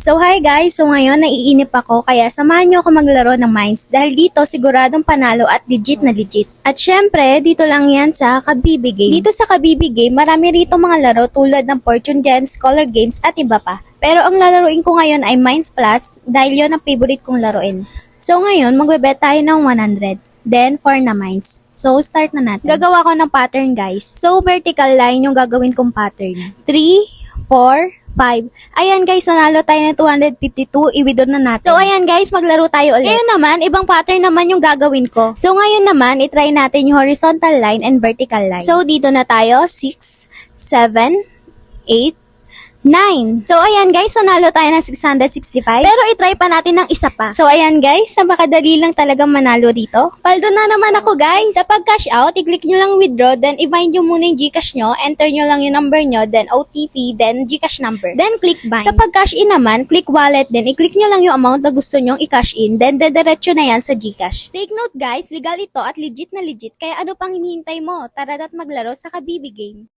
So hi guys, so ngayon naiinip ako kaya samahan niyo ako maglaro ng Mines dahil dito siguradong panalo at legit na legit. At syempre, dito lang yan sa Kabibi Game. Dito sa Kabibi Game, marami rito mga laro tulad ng Fortune Gems, Color Games at iba pa. Pero ang lalaruin ko ngayon ay Mines Plus dahil yon ang favorite kong laruin. So ngayon, magbebet tayo ng 100. Then 4 na Mines. So start na natin. Gagawa ko ng pattern guys. So vertical line yung gagawin kong pattern. 3, 4, 5. Ayan guys, nanalo tayo ng 252. I-withdraw na natin. So ayan guys, maglaro tayo ulit. Ngayon naman, ibang pattern naman yung gagawin ko. So ngayon naman, itry natin yung horizontal line and vertical line. So dito na tayo, 6, 7, 8, 9. So ayan guys, nanalo tayo ng 665. Pero itry pa natin ng isa pa. So ayan guys, napakadali lang talagang manalo rito. Paldo na naman ako guys. Sa pag cash out, i-click nyo lang withdraw, then i-find nyo muna yung Gcash nyo, enter nyo lang yung number nyo, then OTP, then Gcash number. Then click bind. Sa pag cash in naman, click wallet, then i-click nyo lang yung amount na gusto nyong i-cash in, then dediretso na yan sa Gcash. Take note guys, legal ito at legit na legit, kaya ano pang hinihintay mo? Tara at maglaro sa Kabibi Game.